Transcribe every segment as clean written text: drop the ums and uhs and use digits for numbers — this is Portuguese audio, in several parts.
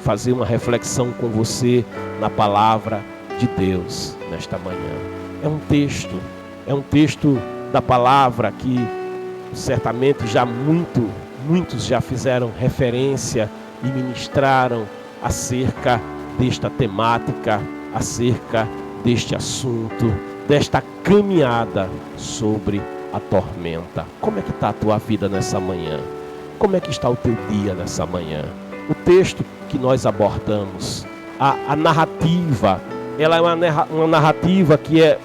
fazer uma reflexão com você na palavra de Deus nesta manhã. É um texto da palavra que certamente já muitos já fizeram referência e ministraram acerca desta temática, acerca deste assunto, desta caminhada sobre a tormenta. Como é que está a tua vida nessa manhã? Como é que está o teu dia nessa manhã? O texto que nós abordamos, a narrativa, ela é uma narrativa que é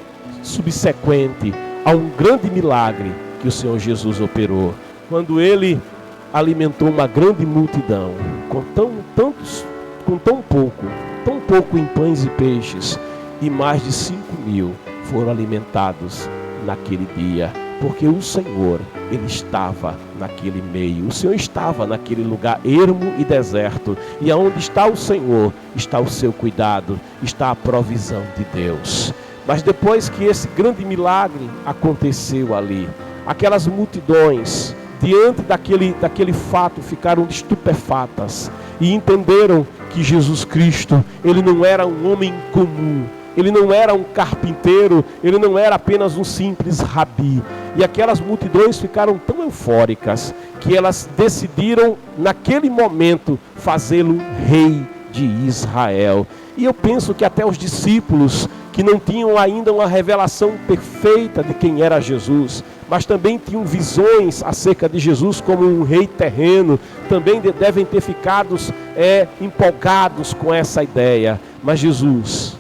subsequente a um grande milagre que o Senhor Jesus operou, quando Ele alimentou uma grande multidão com tão pouco em pães e peixes, e mais de 5.000 foram alimentados naquele dia, porque o Senhor, Ele estava naquele meio, o Senhor estava naquele lugar ermo e deserto, e aonde está o Senhor, está o seu cuidado, está a provisão de Deus. Mas depois que esse grande milagre aconteceu ali, aquelas multidões, diante daquele fato, ficaram estupefatas e entenderam que Jesus Cristo, Ele não era um homem comum, Ele não era um carpinteiro, Ele não era apenas um simples rabi. E aquelas multidões ficaram tão eufóricas que elas decidiram, naquele momento, fazê-lo rei de Israel. E eu penso que até os discípulos, que não tinham ainda uma revelação perfeita de quem era Jesus, mas também tinham visões acerca de Jesus como um rei terreno, também devem ter ficado empolgados com essa ideia. Mas Jesus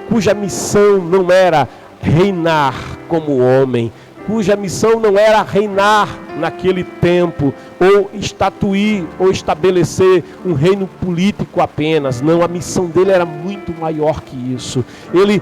cuja missão não era reinar como homem, cuja missão não era reinar naquele tempo, ou estatuir, ou estabelecer um reino político apenas. Não, a missão dele era muito maior que isso. Ele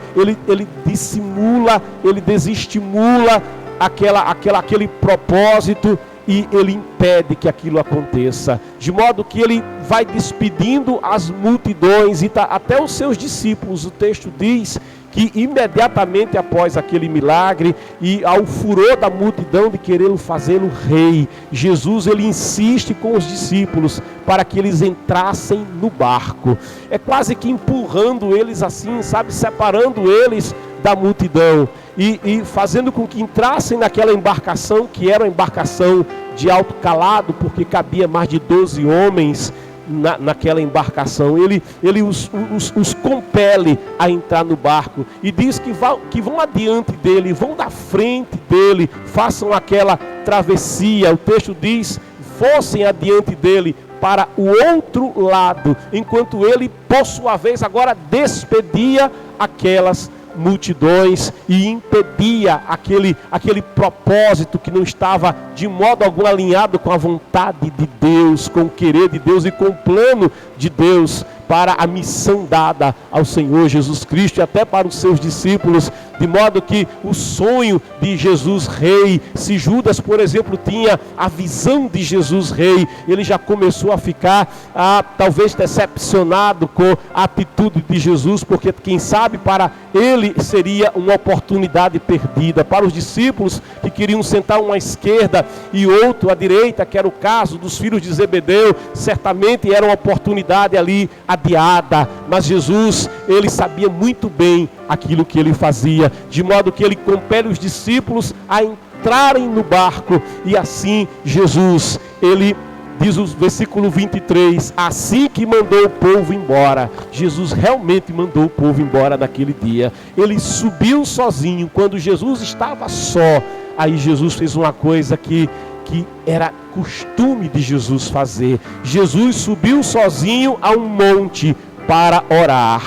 dissimula, ele desestimula aquele propósito, e ele impede que aquilo aconteça, de modo que ele vai despedindo as multidões e até os seus discípulos. O texto diz que imediatamente após aquele milagre e ao furor da multidão de querer fazê-lo rei, Jesus, ele insiste com os discípulos para que eles entrassem no barco. É quase que empurrando eles assim, separando eles da multidão e fazendo com que entrassem naquela embarcação, que era uma embarcação de alto calado, porque cabia mais de 12 homens naquela embarcação. Ele os compele a entrar no barco e diz que vão adiante dele, vão da frente dele, façam aquela travessia. O texto diz: fossem adiante dele para o outro lado, enquanto ele, por sua vez, agora despedia aquelas multidões e impedia aquele propósito que não estava de modo algum alinhado com a vontade de Deus, com o querer de Deus e com o plano de Deus para a missão dada ao Senhor Jesus Cristo e até para os seus discípulos, de modo que o sonho de Jesus rei, se Judas, por exemplo, tinha a visão de Jesus rei, ele já começou a ficar talvez decepcionado com a atitude de Jesus, porque quem sabe para ele seria uma oportunidade perdida. Para os discípulos que queriam sentar um à esquerda e outro à direita, que era o caso dos filhos de Zebedeu, certamente era uma oportunidade ali adiada, mas Jesus, ele sabia muito bem aquilo que ele fazia, de modo que ele compele os discípulos a entrarem no barco, e assim Jesus, ele diz o versículo 23, assim que mandou o povo embora. Jesus realmente mandou o povo embora naquele dia. Ele subiu sozinho. Quando Jesus estava só, aí Jesus fez uma coisa que era costume de Jesus fazer. Jesus subiu sozinho a um monte para orar.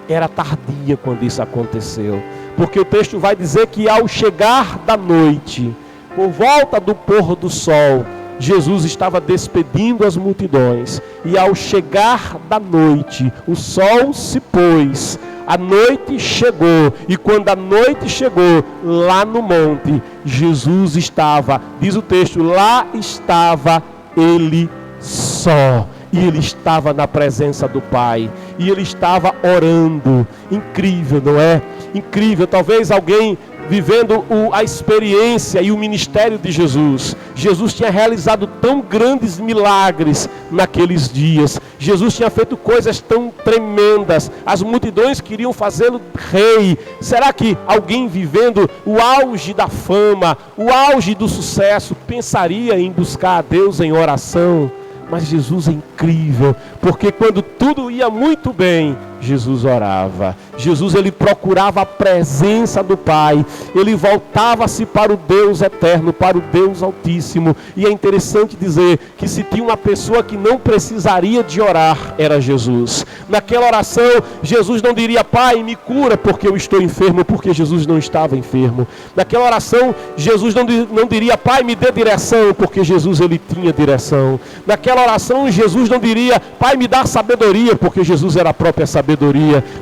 Era tardia quando isso aconteceu, porque o texto vai dizer que ao chegar da noite, por volta do pôr do sol, Jesus estava despedindo as multidões, e ao chegar da noite, o sol se pôs, a noite chegou, e quando a noite chegou, lá no monte, Jesus estava, diz o texto, lá estava ele só, e ele estava na presença do Pai, e ele estava orando. Incrível, não é? Incrível. Talvez alguém vivendo a experiência e o ministério de Jesus. Jesus tinha realizado tão grandes milagres naqueles dias. Jesus tinha feito coisas tão tremendas. As multidões queriam fazê-lo rei. Será que alguém vivendo o auge da fama, o auge do sucesso, pensaria em buscar a Deus em oração? Mas Jesus é incrível, porque quando tudo ia muito bem, Jesus orava. Jesus, ele procurava a presença do Pai. Ele voltava-se para o Deus eterno, para o Deus altíssimo. E é interessante dizer que se tinha uma pessoa que não precisaria de orar, era Jesus. Naquela oração, Jesus não diria: Pai, me cura porque eu estou enfermo, porque Jesus não estava enfermo. Naquela oração, Jesus não diria: Pai, me dê direção, porque Jesus, ele tinha direção. Naquela oração, Jesus não diria: Pai, me dá sabedoria, porque Jesus era a própria sabedoria.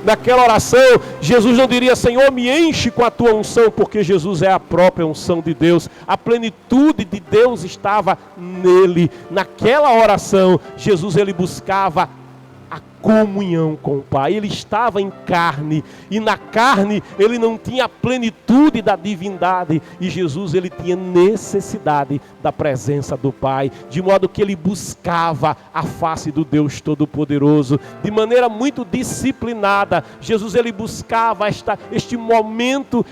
Naquela oração, Jesus não diria: Senhor, me enche com a tua unção, porque Jesus é a própria unção de Deus. A plenitude de Deus estava nele. Naquela oração, Jesus, ele buscava a comunhão com o Pai. Ele estava em carne, e na carne ele não tinha a plenitude da divindade, e Jesus, ele tinha necessidade da presença do Pai, de modo que ele buscava a face do Deus Todo-Poderoso, de maneira muito disciplinada. Jesus, ele buscava este momento,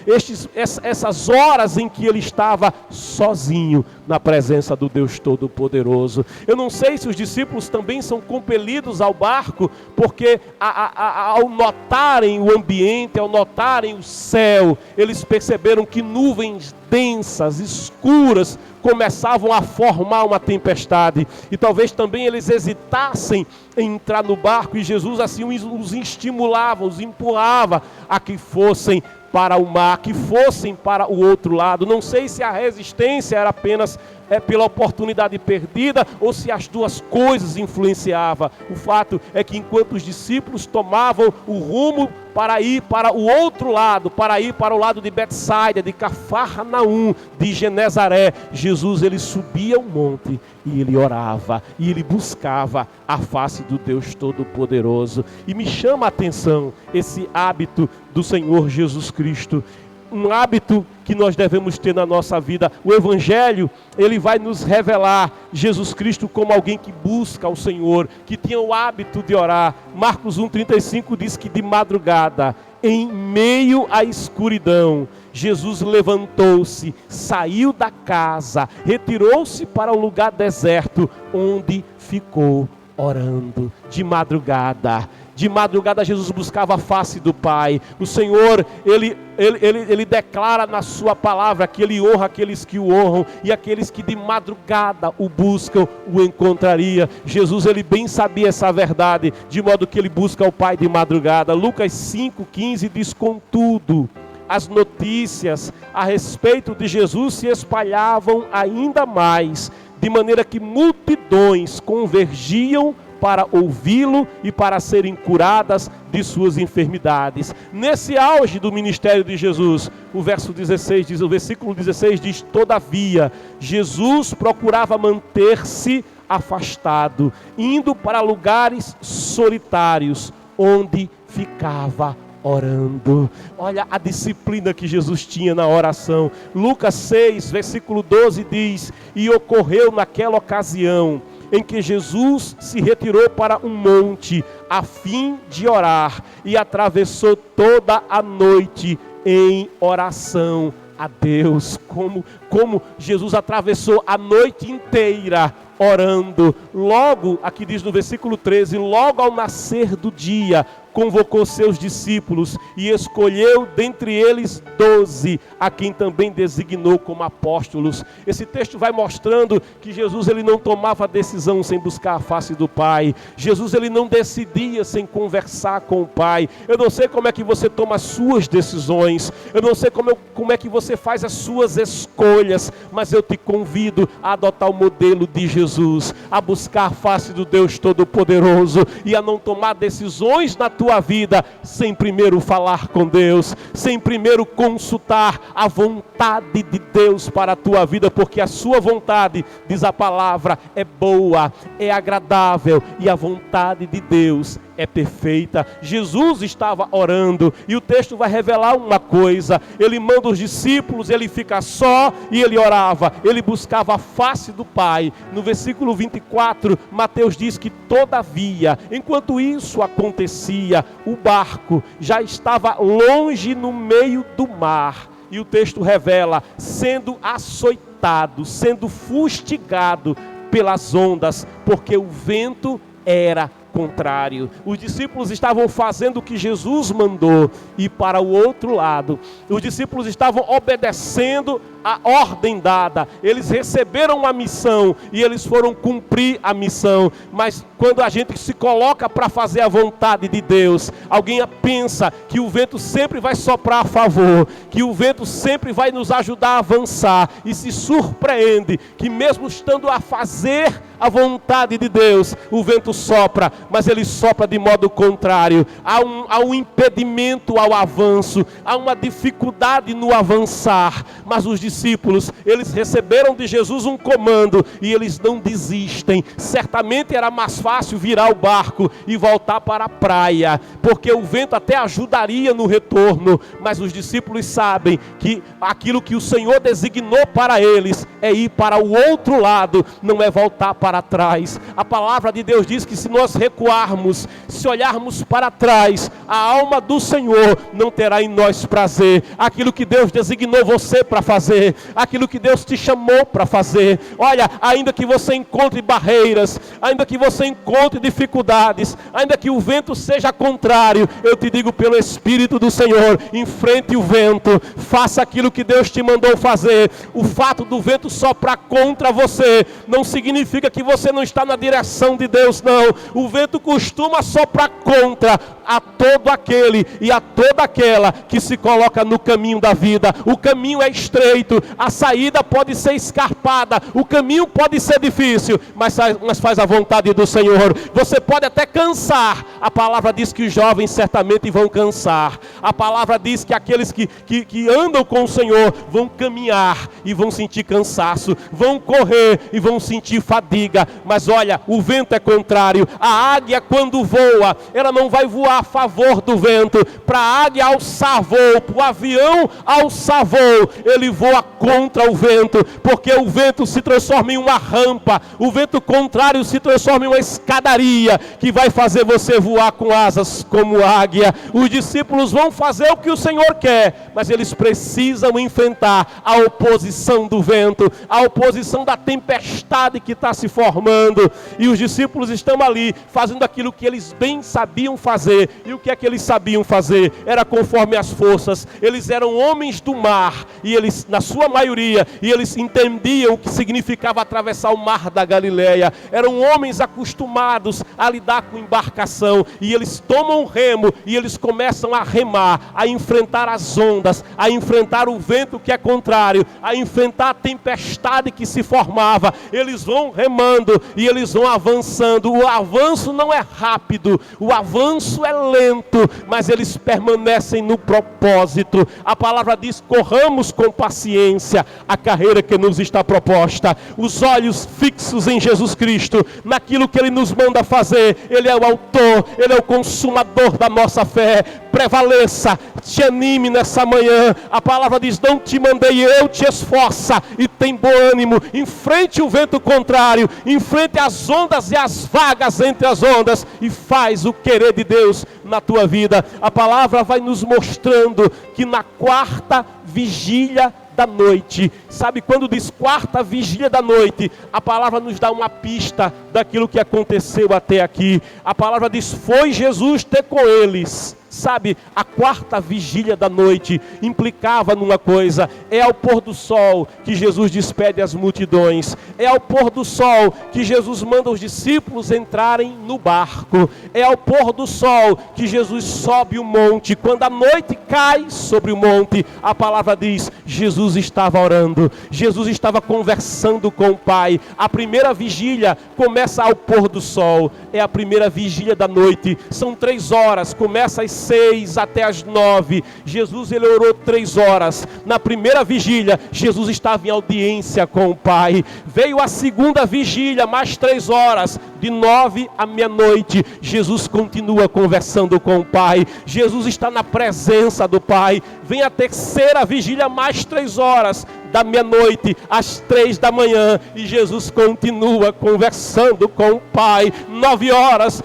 essas horas em que ele estava sozinho na presença do Deus Todo-Poderoso. Eu não sei se os discípulos também são compelidos ao barco, porque ao notarem o ambiente, ao notarem o céu, eles perceberam que nuvens densas, escuras, começavam a formar uma tempestade, e talvez também eles hesitassem em entrar no barco, e Jesus assim os estimulava, os empurrava a que fossem para o mar, que fossem para o outro lado. Não sei se a resistência era apenas pela oportunidade perdida, ou se as duas coisas influenciavam. O fato é que enquanto os discípulos tomavam o rumo para ir para o outro lado, para ir para o lado de Betsaida, de Cafarnaum, de Genezaré, Jesus, ele subia o monte e ele orava, e ele buscava a face do Deus Todo-Poderoso. E me chama a atenção esse hábito do Senhor Jesus Cristo, um hábito que nós devemos ter na nossa vida. O Evangelho, ele vai nos revelar Jesus Cristo como alguém que busca o Senhor, que tinha o hábito de orar. Marcos 1,35 diz que de madrugada, em meio à escuridão, Jesus levantou-se, saiu da casa, retirou-se para um lugar deserto, onde ficou orando de madrugada. De madrugada Jesus buscava a face do Pai. O Senhor, ele declara na sua palavra que ele honra aqueles que o honram, e aqueles que de madrugada o buscam, o encontraria. Jesus, ele bem sabia essa verdade, de modo que ele busca o Pai de madrugada. Lucas 5,15 diz: contudo, as notícias a respeito de Jesus se espalhavam ainda mais, de maneira que multidões convergiam para ouvi-lo e para serem curadas de suas enfermidades. Nesse auge do ministério de Jesus, o versículo 16 diz: todavia, Jesus procurava manter-se afastado, indo para lugares solitários, onde ficava orando. Olha a disciplina que Jesus tinha na oração. Lucas 6, versículo 12 diz: e ocorreu naquela ocasião em que Jesus se retirou para um monte a fim de orar, e atravessou toda a noite em oração a Deus. Como Jesus atravessou a noite inteira orando. Logo, aqui diz no versículo 13, logo ao nascer do dia, convocou seus discípulos e escolheu dentre eles 12, a quem também designou como apóstolos. Esse texto vai mostrando que Jesus, ele não tomava decisão sem buscar a face do Pai. Jesus, ele não decidia sem conversar com o Pai. Eu não sei como é que você toma as suas decisões, eu não sei como é que você faz as suas escolhas, mas eu te convido a adotar o modelo de Jesus, a buscar a face do Deus Todo-Poderoso, e a não tomar decisões na tua vida sem primeiro falar com Deus, sem primeiro consultar a vontade de Deus para a tua vida, porque a sua vontade, diz a palavra, é boa, é agradável, e a vontade de Deus é perfeita. Jesus estava orando e o texto vai revelar uma coisa: ele manda os discípulos, ele fica só e ele orava, ele buscava a face do Pai. No versículo 24, Mateus diz que todavia, enquanto isso acontecia, o barco já estava longe no meio do mar. E o texto revela, sendo açoitado, sendo fustigado pelas ondas, porque o vento era contrário. Os discípulos estavam fazendo o que Jesus mandou, e para o outro lado, os discípulos estavam obedecendo a ordem dada. Eles receberam a missão e eles foram cumprir a missão. Mas quando a gente se coloca para fazer a vontade de Deus, alguém pensa que o vento sempre vai soprar a favor, que o vento sempre vai nos ajudar a avançar, e se surpreende que mesmo estando a fazer a vontade de Deus, o vento sopra, mas ele sopra de modo contrário. Há um impedimento ao avanço, há uma dificuldade no avançar. Mas os discípulos, eles receberam de Jesus um comando e eles não desistem. Certamente era mais fácil virar o barco e voltar para a praia, porque o vento até ajudaria no retorno, mas os discípulos sabem que aquilo que o Senhor designou para eles é ir para o outro lado, não é voltar para trás. A palavra de Deus diz que se nós recuarmos, se olharmos para trás, a alma do Senhor não terá em nós prazer. Aquilo que Deus designou você para fazer, aquilo que Deus te chamou para fazer. Olha, ainda que você encontre barreiras, ainda que você encontre dificuldades, ainda que o vento seja contrário, eu te digo pelo Espírito do Senhor, enfrente o vento, faça aquilo que Deus te mandou fazer. O fato do vento soprar contra você não significa que você não está na direção de Deus, não. O vento costuma soprar contra a todo aquele e a toda aquela que se coloca no caminho da vida. O caminho é estreito, a saída pode ser escarpada, o caminho pode ser difícil, mas faz a vontade do Senhor. Você pode até cansar. A palavra diz que os jovens certamente vão cansar. A palavra diz que aqueles que andam com o Senhor vão caminhar e vão sentir cansaço, vão correr e vão sentir fadiga. Mas olha, o vento é contrário. A águia, quando voa, ela não vai voar a favor do vento. Para a águia alçar voo, para o avião alçar voo, ele voa contra o vento, porque o vento se transforma em uma rampa, o vento contrário se transforma em uma escadaria que vai fazer você voar com asas como águia. Os discípulos vão fazer o que o Senhor quer, mas eles precisam enfrentar a oposição do vento, a oposição da tempestade que está se formando. E os discípulos estão ali fazendo aquilo que eles bem sabiam fazer. E o que é que eles sabiam fazer? Era conforme as forças. Eles eram homens do mar, e eles, na sua maioria, e eles entendiam o que significava atravessar o mar da Galileia. Eram homens acostumados a lidar com embarcação, e eles tomam o remo e eles começam a remar, a enfrentar as ondas, a enfrentar o vento que é contrário, a enfrentar a tempestade que se formava. Eles vão remando e eles vão avançando. O avanço não é rápido, o avanço é lento, mas eles permanecem no propósito. A palavra diz: corramos com paciência a carreira que nos está proposta, os olhos fixos em Jesus Cristo, naquilo que Ele nos manda fazer. Ele é o autor, Ele é o consumador da nossa fé. Prevaleça, te anime nessa manhã. A palavra diz: não te mandei eu, te esforça e tem bom ânimo. Enfrente o vento contrário, enfrente as ondas e as vagas entre as ondas, e faz o querer de Deus na tua vida. A palavra vai nos mostrando que na quarta vigília da noite, sabe quando diz quarta vigília da noite, a palavra nos dá uma pista daquilo que aconteceu até aqui. A palavra diz: foi Jesus ter com eles. Sabe, a quarta vigília da noite implicava numa coisa: é ao pôr do sol que Jesus despede as multidões, é ao pôr do sol que Jesus manda os discípulos entrarem no barco, é ao pôr do sol que Jesus sobe o monte. Quando a noite cai sobre o monte, a palavra diz: Jesus estava orando, Jesus estava conversando com o Pai. A primeira vigília começa ao pôr do sol, é a primeira vigília da noite, são 3 horas, começa às 6 até as 9. Jesus ele orou 3 horas. Na primeira vigília, Jesus estava em audiência com o Pai. Veio a segunda vigília, mais 3 horas. De 9 à meia-noite, Jesus continua conversando com o Pai. Jesus está na presença do Pai. Vem a terceira vigília, mais 3 horas. Da meia-noite às 3 da manhã. E Jesus continua conversando com o Pai. 9 horas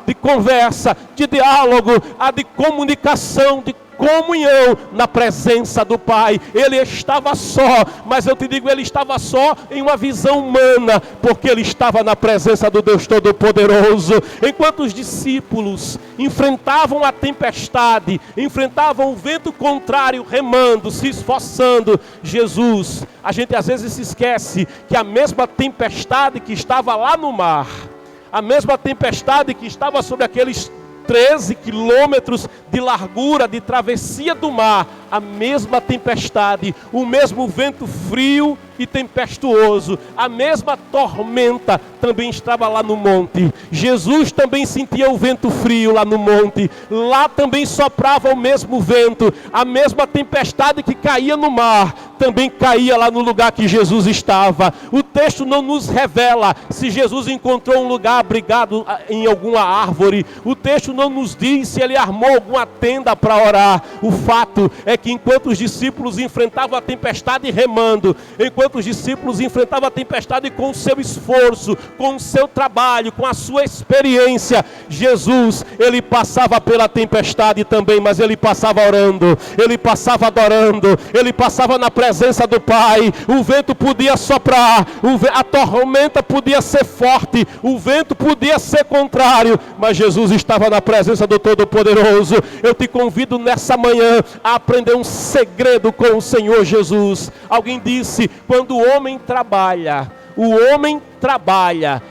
de conversa, de diálogo, de comunicação, de comunhão na presença do Pai. Ele estava só, mas eu te digo, ele estava só em uma visão humana, porque ele estava na presença do Deus Todo-Poderoso. Enquanto os discípulos enfrentavam a tempestade, enfrentavam o vento contrário, remando, se esforçando, Jesus, a gente às vezes se esquece que a mesma tempestade que estava lá no mar, a mesma tempestade que estava sobre aqueles 13 quilômetros de largura de travessia do mar, a mesma tempestade, o mesmo vento frio e tempestuoso, a mesma tormenta também estava lá no monte. Jesus também sentia o vento frio lá no monte, lá também soprava o mesmo vento, a mesma tempestade que caía no mar, também caía lá no lugar que Jesus estava. O texto não nos revela se Jesus encontrou um lugar abrigado em alguma árvore, o texto não nos diz se ele armou alguma tenda para orar. O fato é que enquanto os discípulos enfrentavam a tempestade remando, enquanto os discípulos enfrentavam a tempestade com o seu esforço, com o seu trabalho, com a sua experiência, Jesus, ele passava pela tempestade também, mas ele passava orando, ele passava adorando, ele passava na presença do Pai. O vento podia soprar, a tormenta podia ser forte, o vento podia ser contrário, mas Jesus estava na presença do Todo-Poderoso. Eu te convido nessa manhã a aprender um segredo com o Senhor Jesus. Alguém disse, quando o homem trabalha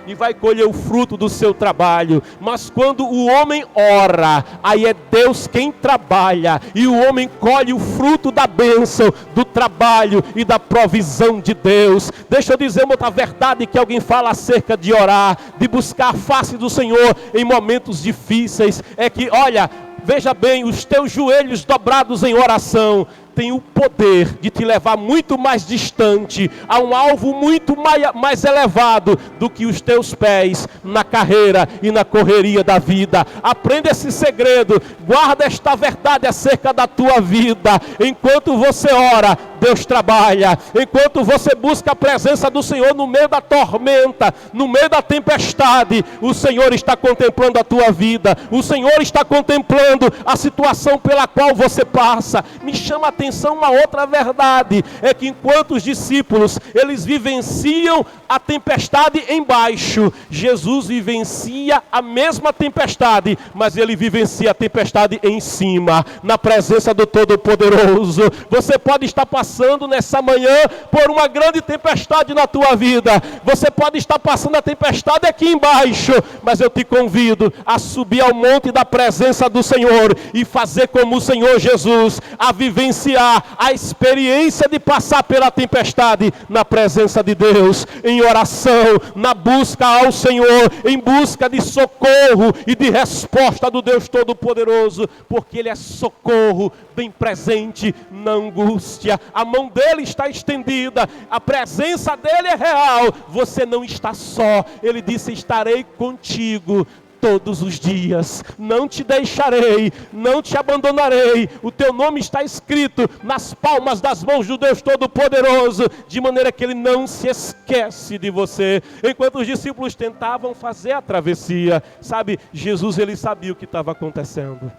e vai colher o fruto do seu trabalho, mas quando o homem ora, aí é Deus quem trabalha, e o homem colhe o fruto da bênção, do trabalho e da provisão de Deus. Deixa eu dizer uma outra verdade que alguém fala acerca de orar, de buscar a face do Senhor em momentos difíceis, é que, olha, veja bem, os teus joelhos dobrados em oração tem o poder de te levar muito mais distante, a um alvo muito mais elevado do que os teus pés na carreira e na correria da vida. Aprenda esse segredo, guarda esta verdade acerca da tua vida. Enquanto você ora, Deus trabalha. Enquanto você busca a presença do Senhor no meio da tormenta, no meio da tempestade, o Senhor está contemplando a tua vida, o Senhor está contemplando a situação pela qual você passa. Me chama a atenção uma outra verdade, é que enquanto os discípulos, eles vivenciam a tempestade embaixo, Jesus vivencia a mesma tempestade, mas ele vivencia a tempestade em cima, na presença do Todo-Poderoso. Você pode estar passando nessa manhã por uma grande tempestade na tua vida, você pode estar passando a tempestade aqui embaixo, mas eu te convido a subir ao monte da presença do Senhor e fazer como o Senhor Jesus, a vivenciar a experiência de passar pela tempestade na presença de Deus, em oração, na busca ao Senhor, em busca de socorro e de resposta do Deus Todo-Poderoso, porque Ele é socorro bem presente na angústia. A mão dele está estendida, a presença dele é real, você não está só. Ele disse, estarei contigo todos os dias, não te deixarei, não te abandonarei, o teu nome está escrito nas palmas das mãos do Deus Todo-Poderoso, de maneira que Ele não se esquece de você. Enquanto os discípulos tentavam fazer a travessia, sabe, Jesus, Ele sabia o que estava acontecendo.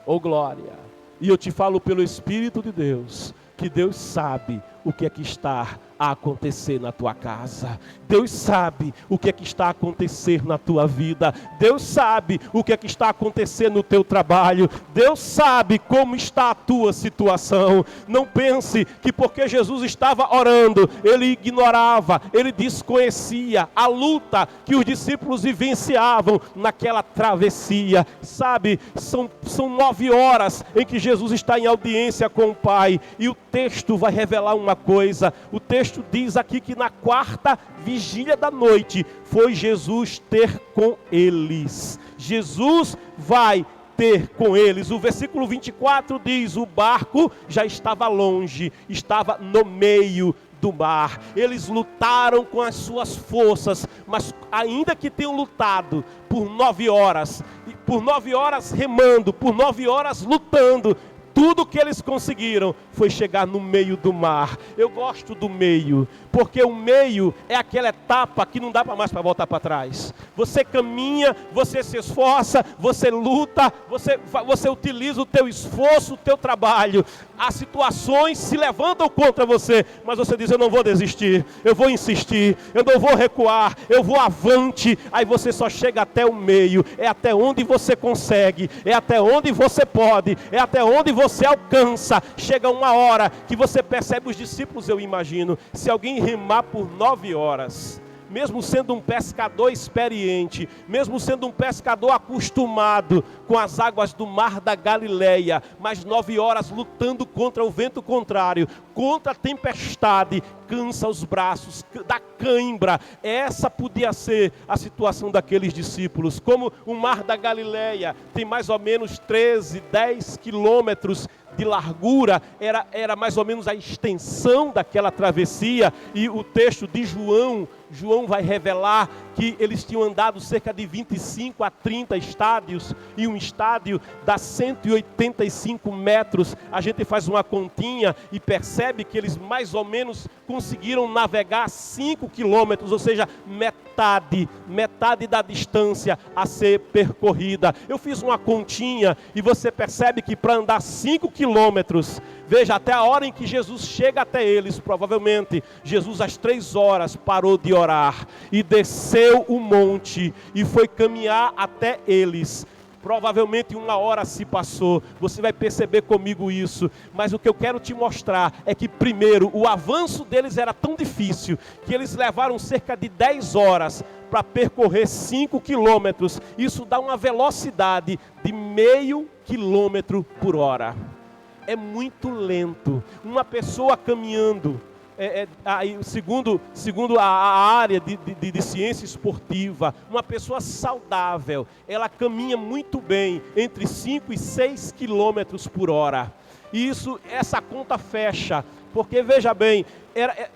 Oh glória! E eu te falo pelo Espírito de Deus, que Deus sabe o que é que está a acontecer na tua casa. Deus sabe o que é que está a acontecer na tua vida. Deus sabe o que é que está a acontecer no teu trabalho. Deus sabe como está a tua situação. Não pense que porque Jesus estava orando, Ele ignorava, Ele desconhecia a luta que os discípulos vivenciavam naquela travessia. Sabe, são 9 horas em que Jesus está em audiência com o Pai, e o texto vai revelar uma uma coisa, o texto diz aqui que na quarta vigília da noite foi Jesus ter com eles. Jesus vai ter com eles. O versículo 24 diz: o barco já estava longe, estava no meio do mar. Eles lutaram com as suas forças, mas ainda que tenham lutado por 9 horas, por 9 horas remando, por 9 horas lutando, tudo que eles conseguiram foi chegar no meio do mar. Eu gosto do meio, porque o meio é aquela etapa que não dá mais para voltar para trás. Você caminha, você se esforça, você luta, você utiliza o teu esforço, o teu trabalho. As situações se levantam contra você, mas você diz: eu não vou desistir, eu vou insistir, eu não vou recuar, eu vou avante. Aí você só chega até o meio, é até onde você consegue, é até onde você pode, é até onde você alcança. Chega uma hora que você percebe os discípulos, eu imagino, se alguém remar por 9 horas, mesmo sendo um pescador experiente, mesmo sendo um pescador acostumado com as águas do mar da Galileia, mas 9 horas lutando contra o vento contrário, contra a tempestade, cansa os braços, dá cãibra. Essa podia ser a situação daqueles discípulos. Como o mar da Galileia tem mais ou menos 10 quilômetros de largura, era mais ou menos a extensão daquela travessia, e o texto de João vai revelar que eles tinham andado cerca de 25 a 30 estádios, e um estádio dá 185 metros. A gente faz uma continha e percebe que eles mais ou menos conseguiram navegar 5 quilômetros, ou seja, metade da distância a ser percorrida. Eu fiz uma continha e você percebe que para andar 5 quilômetros, veja, até a hora em que Jesus chega até eles, provavelmente Jesus às 3 horas parou de orar e desceu o monte e foi caminhar até eles. Provavelmente 1 hora se passou, você vai perceber comigo isso, mas o que eu quero te mostrar é que primeiro, o avanço deles era tão difícil, que eles levaram cerca de 10 horas para percorrer 5 quilômetros, isso dá uma velocidade de meio quilômetro por hora, é muito lento. Uma pessoa caminhando, segundo a área de ciência esportiva, uma pessoa saudável, ela caminha muito bem entre 5 e 6 quilômetros por hora. E essa conta fecha, porque veja bem,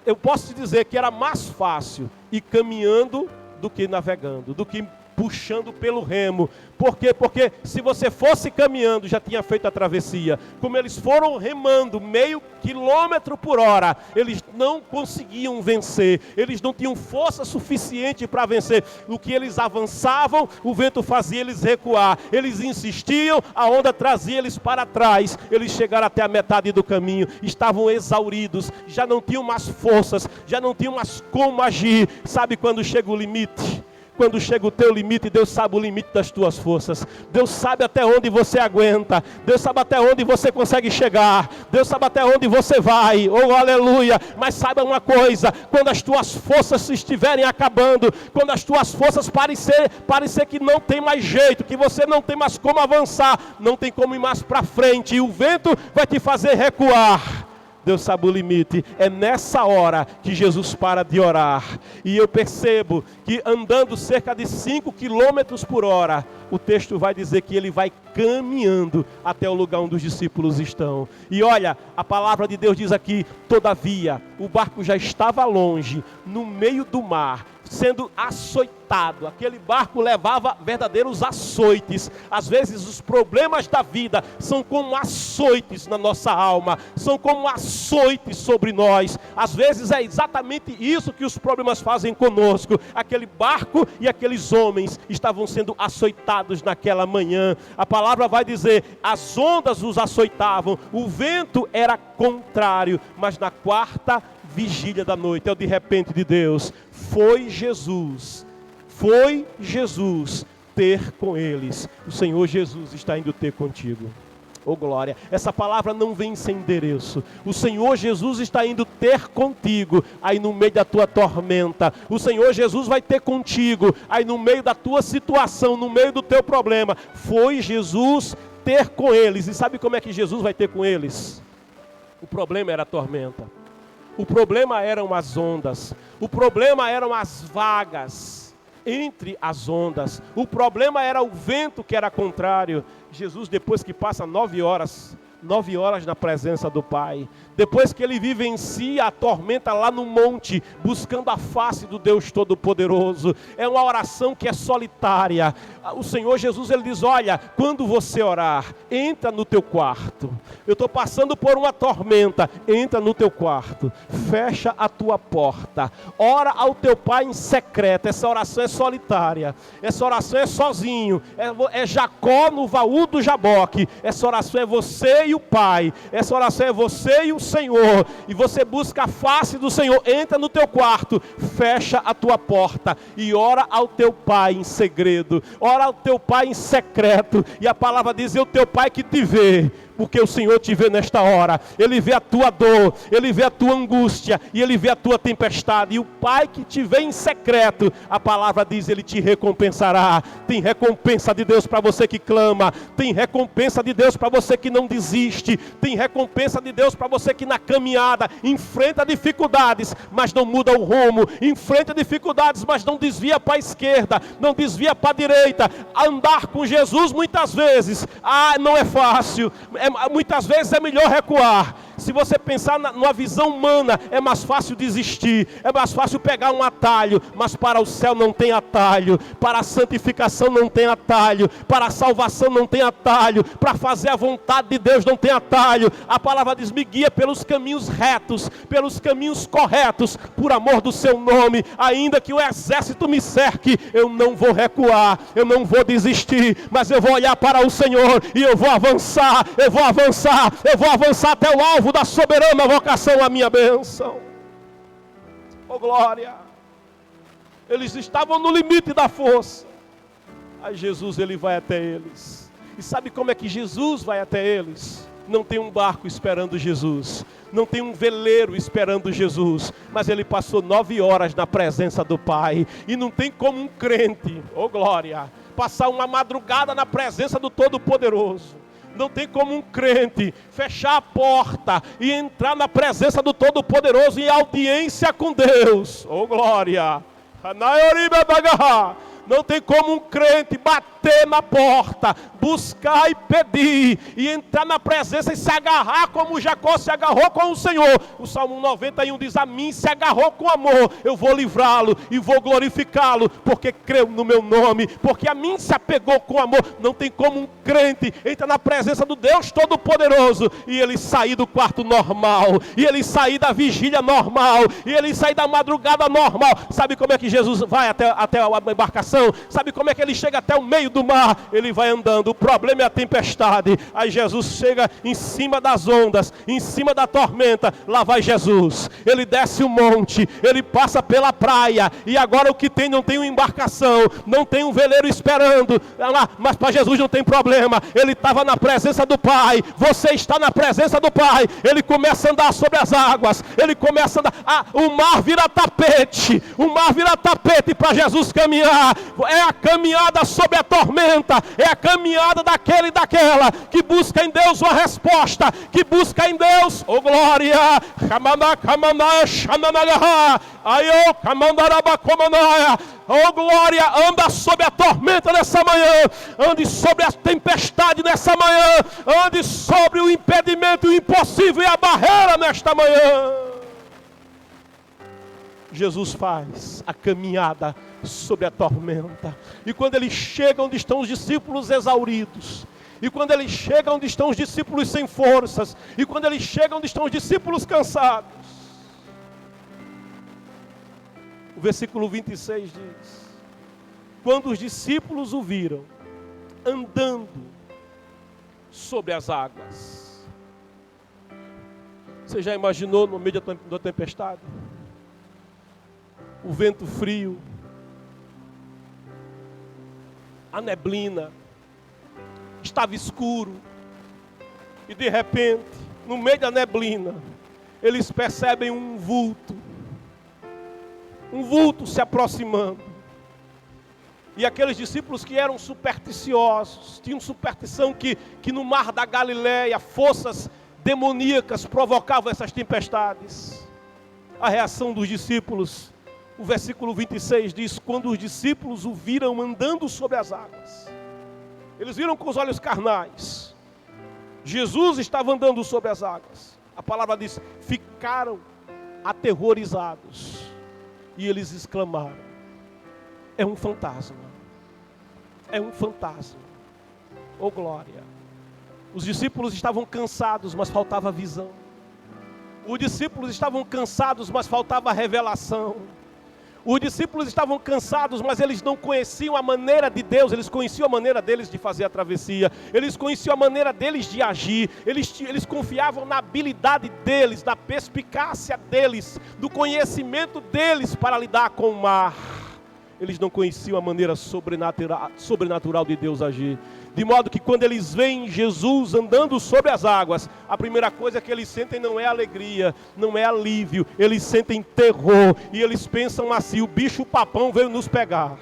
eu posso te dizer que era mais fácil ir caminhando do que navegando, do que puxando pelo remo. Por quê? Porque se você fosse caminhando, já tinha feito a travessia. Como eles foram remando meio quilômetro por hora, eles não conseguiam vencer, eles não tinham força suficiente para vencer. O que eles avançavam, o vento fazia eles recuar, eles insistiam, a onda trazia eles para trás. Eles chegaram até a metade do caminho, estavam exauridos, já não tinham mais forças, já não tinham mais como agir. Sabe quando chega o limite? Quando chega o teu limite, Deus sabe o limite das tuas forças. Deus sabe até onde você aguenta. Deus sabe até onde você consegue chegar. Deus sabe até onde você vai. Oh, aleluia. Mas saiba uma coisa, quando as tuas forças estiverem acabando, quando as tuas forças parecer que não tem mais jeito, que você não tem mais como avançar, não tem como ir mais para frente, e o vento vai te fazer recuar, Deus sabe o limite. É nessa hora que Jesus para de orar. E eu percebo que andando cerca de 5 quilômetros por hora, o texto vai dizer que ele vai caminhando até o lugar onde os discípulos estão. E olha, a palavra de Deus diz aqui: todavia, o barco já estava longe, no meio do mar, sendo açoitado. Aquele barco levava verdadeiros açoites. Às vezes os problemas da vida são como açoites na nossa alma, são como açoites sobre nós. Às vezes é exatamente isso que os problemas fazem conosco. Aquele barco e aqueles homens estavam sendo açoitados naquela manhã. A palavra vai dizer: as ondas os açoitavam, o vento era contrário, mas na quarta vigília da noite, é o de repente de Deus, foi Jesus ter com eles. O Senhor Jesus está indo ter contigo. Oh glória, essa palavra não vem sem endereço. O Senhor Jesus está indo ter contigo aí no meio da tua tormenta. O Senhor Jesus vai ter contigo aí no meio da tua situação, no meio do teu problema. Foi Jesus ter com eles. E sabe como é que Jesus vai ter com eles? O problema era a tormenta. O problema eram as ondas. O problema eram as vagas entre as ondas. O problema era o vento que era contrário. Jesus, depois que passa 9 horas na presença do Pai, depois que ele vivencia a tormenta lá no monte, buscando a face do Deus Todo-Poderoso, é uma oração que é solitária. O Senhor Jesus, ele diz: olha, quando você orar, entra no teu quarto. Eu estou passando por uma tormenta, entra no teu quarto, fecha a tua porta, ora ao teu Pai em secreto. Essa oração é solitária, essa oração é sozinho, é Jacó no baú do Jaboque. Essa oração é você e o Pai, essa oração é você e o Senhor, e você busca a face do Senhor. Entra no teu quarto, fecha a tua porta e ora ao teu Pai em segredo, ora ao teu Pai em secreto. E a palavra diz: é o teu Pai que te vê, porque o Senhor te vê nesta hora. Ele vê a tua dor, Ele vê a tua angústia, e Ele vê a tua tempestade. E o Pai que te vê em secreto, a palavra diz, Ele te recompensará. Tem recompensa de Deus para você que clama, tem recompensa de Deus para você que não desiste, tem recompensa de Deus para você que na caminhada enfrenta dificuldades, mas não muda o rumo, enfrenta dificuldades, mas não desvia para a esquerda, não desvia para a direita. Andar com Jesus muitas vezes, não é fácil, muitas vezes é melhor recuar. Se você pensar numa visão humana, é mais fácil desistir, é mais fácil pegar um atalho, mas para o céu não tem atalho, para a santificação não tem atalho, para a salvação não tem atalho, para fazer a vontade de Deus não tem atalho. A palavra diz: me guia pelos caminhos retos, pelos caminhos corretos, por amor do seu nome. Ainda que o exército me cerque, eu não vou recuar, eu não vou desistir, mas eu vou olhar para o Senhor e eu vou avançar, eu vou avançar, eu vou avançar até o alvo da soberana vocação, a minha bênção. Oh glória! Eles estavam no limite da força. Aí Jesus, ele vai até eles. E sabe como é que Jesus vai até eles? Não tem um barco esperando Jesus, não tem um veleiro esperando Jesus, mas ele passou 9 horas na presença do Pai. E não tem como um crente, oh glória, passar uma madrugada na presença do Todo-Poderoso. Não tem como um crente fechar a porta e entrar na presença do Todo-Poderoso em audiência com Deus. Oh glória! Não tem como um crente bater na porta, buscar e pedir, e entrar na presença e se agarrar como Jacó se agarrou com o Senhor. O Salmo 91 diz: a mim se agarrou com amor, eu vou livrá-lo e vou glorificá-lo, porque creu no meu nome, porque a mim se apegou com amor. Não tem como um crente entrar na presença do Deus Todo-Poderoso e ele sair do quarto normal, e ele sair da vigília normal, e ele sair da madrugada normal. Sabe como é que Jesus vai até a embarcação? Sabe como é que ele chega até o meio do mar? Ele vai andando. O problema é a tempestade. Aí Jesus chega em cima das ondas, em cima da tormenta. Lá vai Jesus. Ele desce o monte, ele passa pela praia, e agora o que tem? Não tem uma embarcação, não tem um veleiro esperando. Mas para Jesus não tem problema. Ele estava na presença do Pai. Você está na presença do Pai. Ele começa a andar sobre as águas. Ele começa a andar. O mar vira tapete. O mar vira tapete para Jesus caminhar. É a caminhada sobre a tormenta, é a caminhada daquele e daquela que busca em Deus uma resposta, que busca em Deus, oh glória, oh glória, anda sobre a tormenta nessa manhã, ande sobre a tempestade nessa manhã, ande sobre o impedimento, o impossível e a barreira nesta manhã. Jesus faz a caminhada sobre a tormenta. E quando ele chega onde estão os discípulos exauridos, e quando ele chega onde estão os discípulos sem forças, e quando ele chega onde estão os discípulos cansados, o versículo 26 diz: quando os discípulos o viram andando sobre as águas. Você já imaginou no meio da tempestade? O vento frio, a neblina, estava escuro, e de repente, no meio da neblina, eles percebem um vulto se aproximando. E aqueles discípulos que eram supersticiosos, tinham superstição que no mar da Galileia, forças demoníacas provocavam essas tempestades. a reação dos discípulos. O versículo 26 diz: quando os discípulos o viram andando sobre as águas, eles viram com os olhos carnais, Jesus estava andando sobre as águas. A palavra diz: ficaram aterrorizados, e eles exclamaram: é um fantasma, é um fantasma. Oh glória! Os discípulos estavam cansados, mas faltava visão. Os discípulos estavam cansados, mas faltava revelação. Os discípulos estavam cansados, mas eles não conheciam a maneira de Deus. Eles conheciam a maneira deles de fazer a travessia. Eles conheciam a maneira deles de agir. Eles confiavam na habilidade deles, na perspicácia deles, do conhecimento deles para lidar com o mar. Eles não conheciam a maneira sobrenatural de Deus agir. De modo que quando eles veem Jesus andando sobre as águas, a primeira coisa que eles sentem não é alegria, não é alívio, eles sentem terror. E eles pensam assim: o bicho papão veio nos pegar.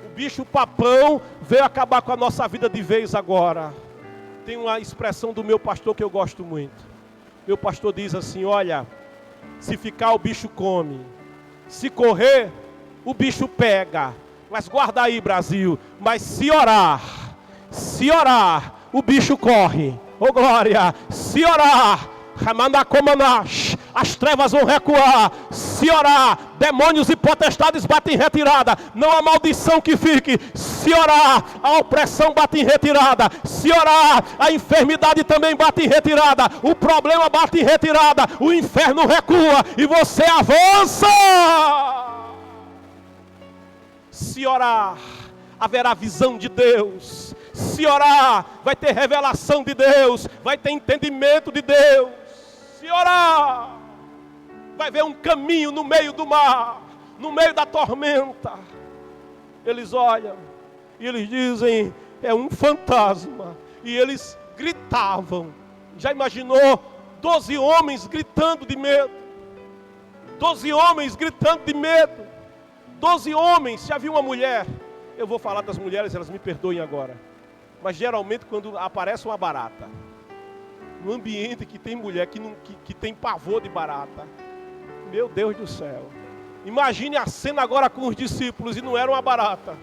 O bicho papão veio acabar com a nossa vida de vez agora. Tem uma expressão do meu pastor que eu gosto muito. Meu pastor diz assim: olha, se ficar o bicho come, se correr o bicho pega. Mas guarda aí, Brasil, mas se orar, o bicho corre. Oh glória! Se orar, as trevas vão recuar. Se orar, demônios e potestades batem em retirada. Não há maldição que fique. Se orar, a opressão bate em retirada. Se orar, a enfermidade também bate em retirada. O problema bate em retirada. O inferno recua e você avança. Se orar, haverá visão de Deus. Se orar, vai ter revelação de Deus, vai ter entendimento de Deus. Se orar, vai ver um caminho no meio do mar, no meio da tormenta. Eles olham e eles dizem: é um fantasma. E eles gritavam. Já imaginou 12 homens gritando de medo? 12 homens gritando de medo. 12 homens. Já viu uma mulher? Eu vou falar das mulheres, elas me perdoem agora. Mas geralmente quando aparece uma barata, no ambiente que tem mulher que tem pavor de barata, meu Deus do céu. Imagine a cena agora com os discípulos, e não era uma barata.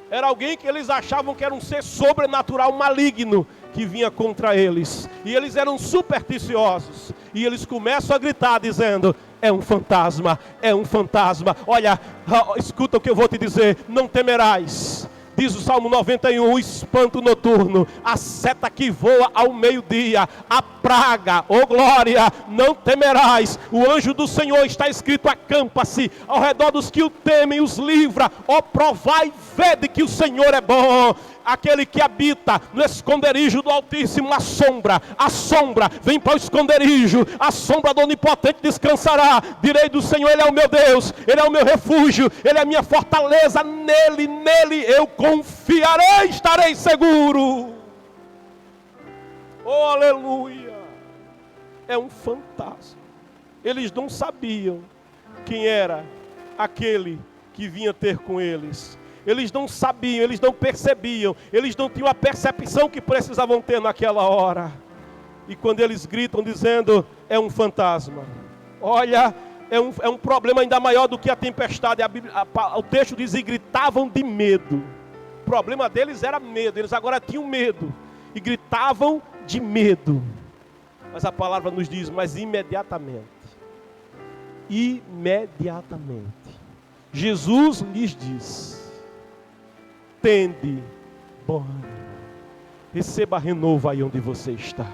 Era alguém que eles achavam que era um ser sobrenatural maligno que vinha contra eles. E eles eram supersticiosos. E eles começam a gritar dizendo: é um fantasma, é um fantasma. Olha, escuta o que eu vou te dizer: não temerás. Diz o Salmo 91, o espanto noturno, a seta que voa ao meio-dia, a praga, oh glória, não temerás. O anjo do Senhor, está escrito, acampa-se ao redor dos que o temem, os livra. Oh, provai e vede que o Senhor é bom. Aquele que habita no esconderijo do Altíssimo, a sombra, vem para o esconderijo, a sombra do Onipotente descansará. Direi do Senhor: Ele é o meu Deus, Ele é o meu refúgio, Ele é a minha fortaleza, nele eu confiarei, estarei seguro. Oh, aleluia! É um fantasma. Eles não sabiam quem era aquele que vinha ter com eles. Eles não sabiam, eles não percebiam, eles não tinham a percepção que precisavam ter naquela hora. E quando eles gritam dizendo: é um fantasma, olha, é um problema ainda maior do que a tempestade. O texto diz: e gritavam de medo. O problema deles era medo, eles agora tinham medo, e gritavam de medo. Mas a palavra nos diz: mas imediatamente, Jesus lhes diz: tende bom ânimo. Receba renovo aí onde você está.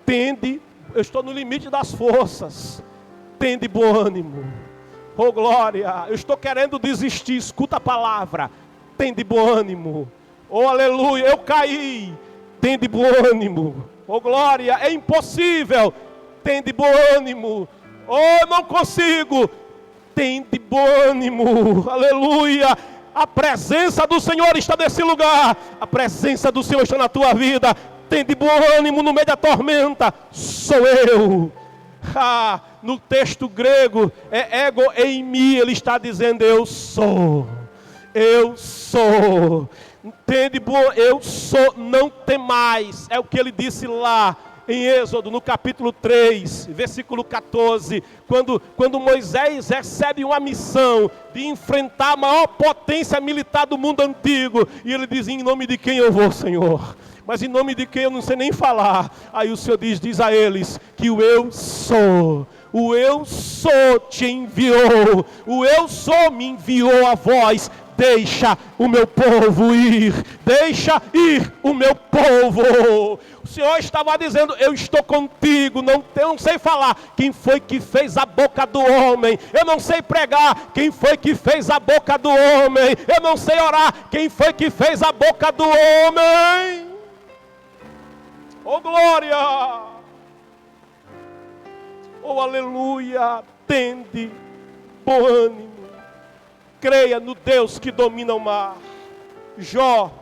Tende, eu estou no limite das forças. Tende bom ânimo. Oh glória, eu estou querendo desistir. Escuta a palavra. Tende bom ânimo. Oh aleluia, eu caí. Tende bom ânimo. Oh glória, é impossível. Tende bom ânimo. Oh, não consigo. Tende bom ânimo. Aleluia. A presença do Senhor está nesse lugar. A presença do Senhor está na tua vida. Tende bom ânimo no meio da tormenta. Sou eu. No texto grego é ego eimi. Ele está dizendo: eu sou. Eu sou. Tende bom, eu sou, não temais. É o que ele disse lá. em Êxodo, no capítulo 3, versículo 14, quando Moisés recebe uma missão de enfrentar a maior potência militar do mundo antigo, e ele diz: em nome de quem eu vou, Senhor? Mas em nome de quem eu não sei nem falar. Aí o Senhor diz a eles que o eu sou te enviou, o eu sou me enviou a vós. Deixa o meu povo ir, deixa ir o meu povo. O Senhor estava dizendo: eu estou contigo. Eu não sei falar quem foi que fez a boca do homem, eu não sei pregar quem foi que fez a boca do homem, eu não sei orar quem foi que fez a boca do homem. Oh glória, oh aleluia. Tende bom ânimo, creia no Deus que domina o mar. Jó,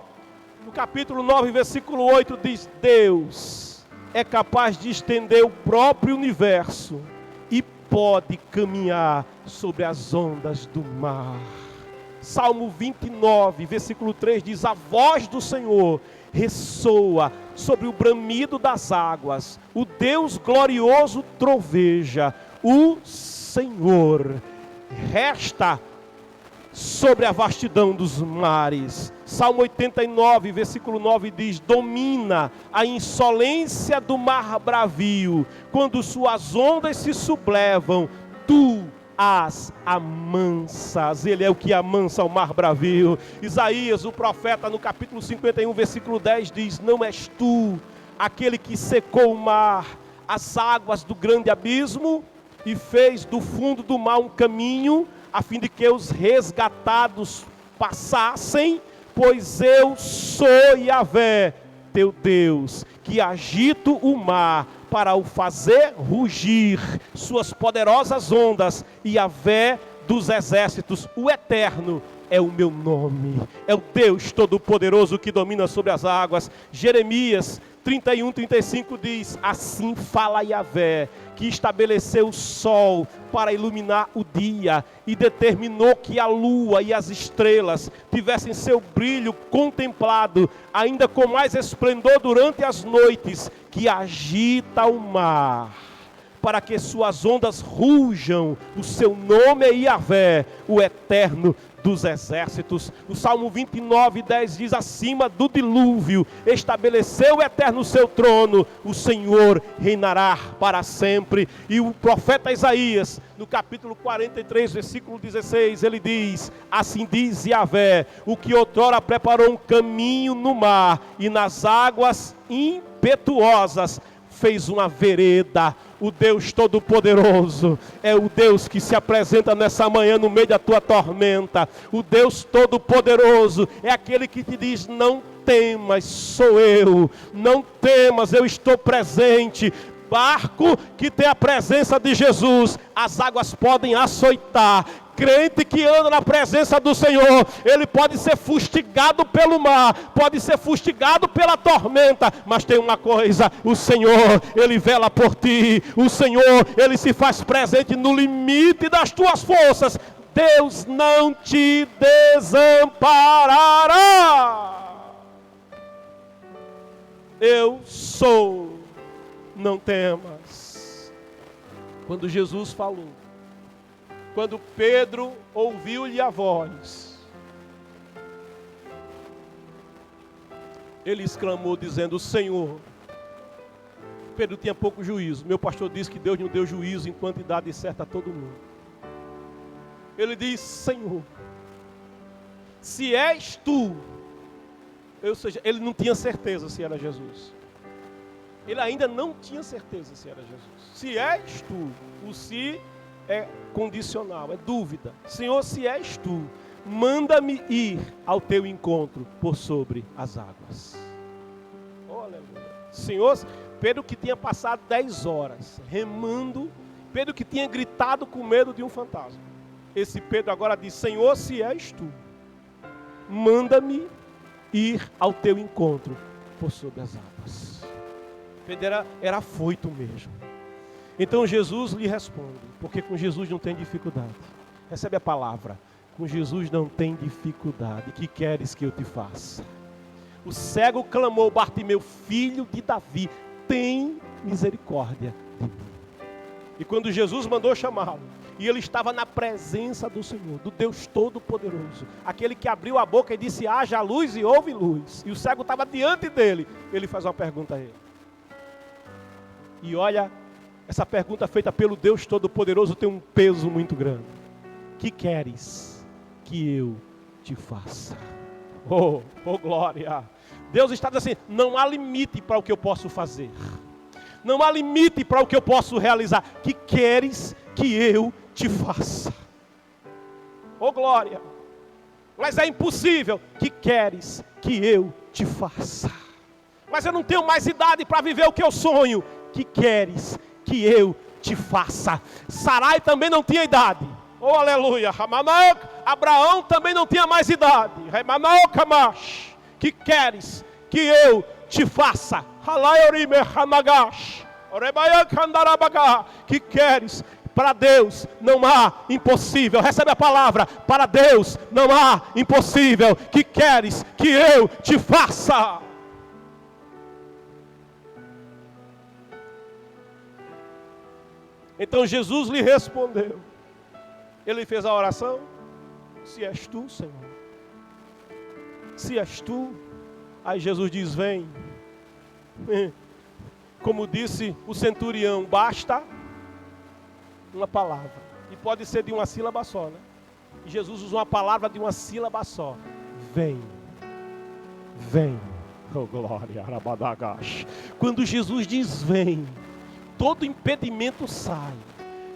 no capítulo 9, versículo 8, diz: Deus é capaz de estender o próprio universo e pode caminhar sobre as ondas do mar. Salmo 29, versículo 3 diz: a voz do Senhor ressoa sobre o bramido das águas, o Deus glorioso troveja, o Senhor resta sobre a vastidão dos mares. Salmo 89, versículo 9 diz: domina a insolência do mar bravio, quando suas ondas se sublevam, tu as amansas. Ele é o que amansa o mar bravio. Isaías, o profeta, no capítulo 51, versículo 10 diz: não és tu aquele que secou o mar, as águas do grande abismo, e fez do fundo do mar um caminho, a fim de que os resgatados passassem? Pois eu sou Yahvé, teu Deus, que agito o mar para o fazer rugir suas poderosas ondas. E Yahvé dos exércitos, o Eterno, é o meu nome. É o Deus Todo-Poderoso que domina sobre as águas. Jeremias 31, 35 diz: assim fala Yahvé, que estabeleceu o sol para iluminar o dia, e determinou que a lua e as estrelas tivessem seu brilho contemplado, ainda com mais esplendor durante as noites, que agita o mar, para que suas ondas rujam. O seu nome é Yahvé, o Eterno dos exércitos. O Salmo 29, 10 diz: acima do dilúvio estabeleceu o Eterno seu trono, o Senhor reinará para sempre. E o profeta Isaías, no capítulo 43, versículo 16, ele diz: assim diz Yahvé, o que outrora preparou um caminho no mar, e nas águas impetuosas fez uma vereda. O Deus Todo-Poderoso é o Deus que se apresenta nessa manhã no meio da tua tormenta. O Deus Todo-Poderoso é aquele que te diz: não temas, sou eu, não temas, eu estou presente. Barco que tem a presença de Jesus, as águas podem açoitar. Crente que anda na presença do Senhor, ele pode ser fustigado pelo mar, pode ser fustigado pela tormenta, mas tem uma coisa: o Senhor, ele vela por ti. O Senhor, ele se faz presente no limite das tuas forças. Deus não te desamparará. Eu sou, não temas. Quando Jesus falou, quando Pedro ouviu-lhe a voz, ele exclamou dizendo: Senhor. Pedro tinha pouco juízo. Meu pastor disse que Deus não deu juízo em quantidade certa a todo mundo. Ele diz: Senhor, se és tu. Ou seja, ele não tinha certeza se era Jesus. Ele ainda não tinha certeza se era Jesus. Se és tu. O se é condicional, é dúvida. Senhor, se és tu, manda-me ir ao teu encontro por sobre as águas. Oh, aleluia. Senhor, Pedro que tinha passado 10 horas remando, Pedro que tinha gritado com medo de um fantasma. Esse Pedro agora diz: Senhor, se és tu, manda-me ir ao teu encontro por sobre as águas. Pedro era afoito mesmo. Então Jesus lhe responde, porque com Jesus não tem dificuldade. Recebe a palavra: com Jesus não tem dificuldade. Que queres que eu te faça? O cego clamou: Bartimeu, filho de Davi, tem misericórdia de mim. E quando Jesus mandou chamá-lo, e ele estava na presença do Senhor, do Deus Todo-Poderoso, aquele que abriu a boca e disse, haja luz e houve luz, e o cego estava diante dele, ele faz uma pergunta a ele. E olha, essa pergunta feita pelo Deus Todo-Poderoso tem um peso muito grande. Que queres que eu te faça? Oh glória! Deus está dizendo assim, não há limite para o que eu posso fazer. Não há limite para o que eu posso realizar. Que queres que eu te faça? Oh glória! Mas é impossível. Que queres que eu te faça? Mas eu não tenho mais idade para viver o que eu sonho. Que queres que eu te faça? Sarai também não tinha idade. Oh aleluia! Abraão também não tinha mais idade. Que queres que eu te faça? Que queres? Para Deus não há impossível. Recebe a palavra. Para Deus não há impossível. Que queres que eu te faça? Então Jesus lhe respondeu. Ele fez a oração. Se és tu, Senhor. Se és tu. Aí Jesus diz, vem. Como disse o centurião, basta uma palavra. E pode ser de uma sílaba só, né? E Jesus usa uma palavra de uma sílaba só. Vem. Vem. Oh glória. Quando Jesus diz vem, todo impedimento sai.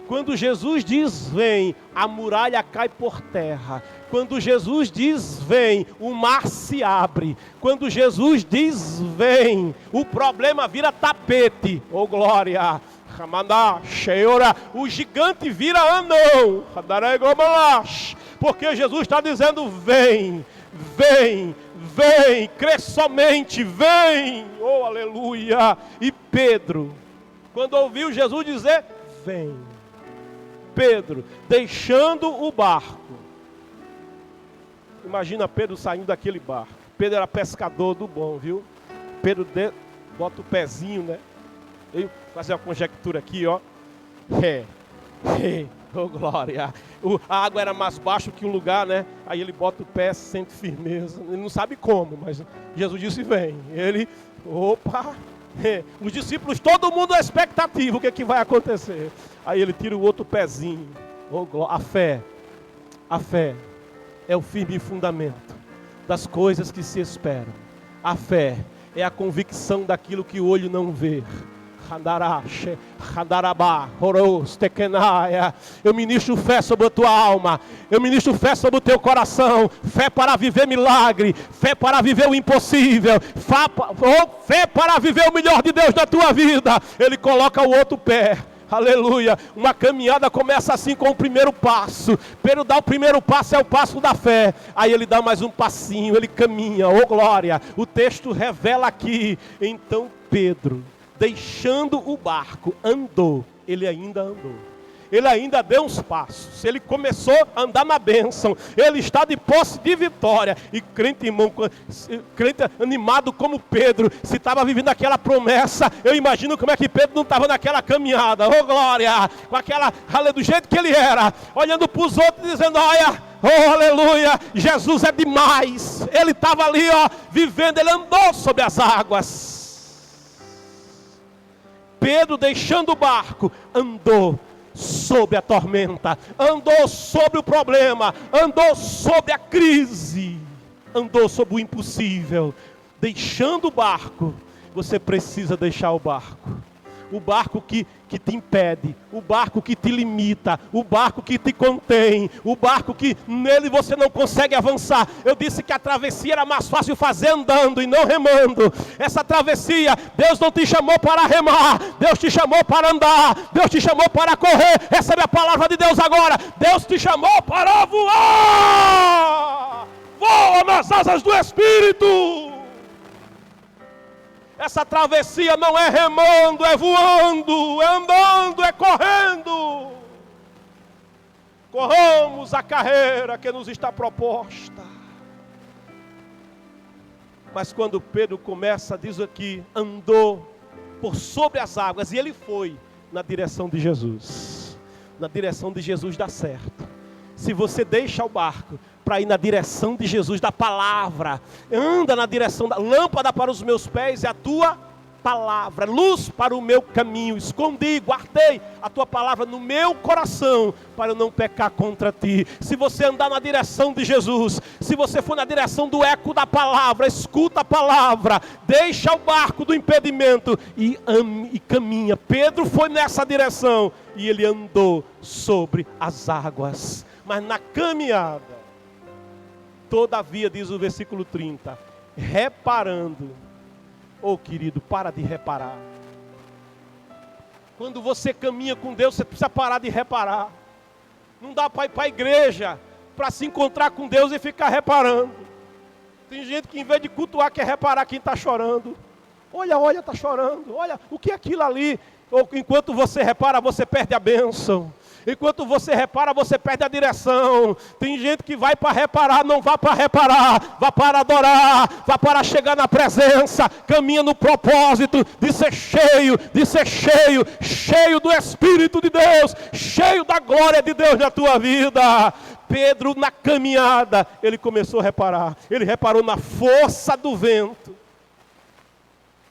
Quando Jesus diz vem, a muralha cai por terra. Quando Jesus diz vem, o mar se abre. Quando Jesus diz vem, o problema vira tapete. Oh glória! O gigante vira anão. Porque Jesus está dizendo vem, vem, vem, crê somente, vem. Oh aleluia! E Pedro, quando ouviu Jesus dizer vem, Pedro, deixando o barco. Imagina Pedro saindo daquele barco. Pedro era pescador do bom, viu? Pedro bota o pezinho, né? Eu vou fazer uma conjectura aqui, ó. Oh glória. A água era mais baixa que o lugar, né? Aí ele bota o pé, sente firmeza. Ele não sabe como, mas Jesus disse vem. Ele, opa. Os discípulos, todo mundo é expectativa, o que é que vai acontecer? Aí ele tira o outro pezinho. Oh, a fé é o firme fundamento das coisas que se esperam. A fé é a convicção daquilo que o olho não vê. Eu ministro fé sobre a tua alma. Eu ministro fé sobre o teu coração. Fé para viver milagre. Fé para viver o impossível. Fé para viver o melhor de Deus na tua vida. Ele coloca o outro pé. Aleluia. Uma caminhada começa assim com o primeiro passo. Pedro dá o primeiro passo, é o passo da fé. Aí ele dá mais um passinho, ele caminha. Oh glória. O texto revela aqui. Então Pedro, deixando o barco, andou. Ele ainda andou. Ele ainda deu uns passos. Ele começou a andar na bênção. Ele está de posse de vitória. E crente, irmão, crente animado como Pedro, se estava vivendo aquela promessa, eu imagino como é que Pedro não estava naquela caminhada. Oh glória! Com aquela, do jeito que ele era, olhando para os outros, dizendo, olha, oh aleluia, Jesus é demais. Ele estava ali, ó, vivendo, ele andou sobre as águas. Pedro, deixando o barco, andou sobre a tormenta, andou sobre o problema, andou sobre a crise, andou sobre o impossível. Deixando o barco, você precisa deixar o barco. O barco que te impede, o barco que te limita, o barco que te contém, o barco que nele você não consegue avançar. Eu disse que a travessia era mais fácil fazer andando e não remando. Essa travessia, Deus não te chamou para remar, Deus te chamou para andar, Deus te chamou para correr. Recebe a palavra de Deus agora. Deus te chamou para voar. Voa nas asas do Espírito. Essa travessia não é remando, é voando, é andando, é correndo. Corramos a carreira que nos está proposta. Mas quando Pedro começa, diz aqui, andou por sobre as águas. E ele foi na direção de Jesus. Na direção de Jesus dá certo. Se você deixa o barco para ir na direção de Jesus, da palavra, anda na direção da lâmpada para os meus pés, é a tua palavra, luz para o meu caminho. Escondi, guardei a tua palavra no meu coração, para eu não pecar contra ti. Se você andar na direção de Jesus, se você for na direção do eco da palavra, escuta a palavra, deixa o barco do impedimento e caminha. Pedro foi nessa direção e ele andou sobre as águas. Mas na caminhada, todavia, diz o versículo 30, reparando. Oh, querido, para de reparar. Quando você caminha com Deus, você precisa parar de reparar. Não dá para ir para a igreja para se encontrar com Deus e ficar reparando. Tem gente que, em vez de cultuar, quer reparar quem está chorando. Olha, está chorando. Olha, o que é aquilo ali? Enquanto você repara, você perde a bênção. Enquanto você repara, você perde a direção. Tem gente que vai para reparar, não vá para reparar, vá para adorar, vá para chegar na presença, caminha no propósito de ser cheio, cheio do Espírito de Deus, cheio da glória de Deus na tua vida. Pedro, na caminhada, ele começou a reparar. Ele reparou na força do vento.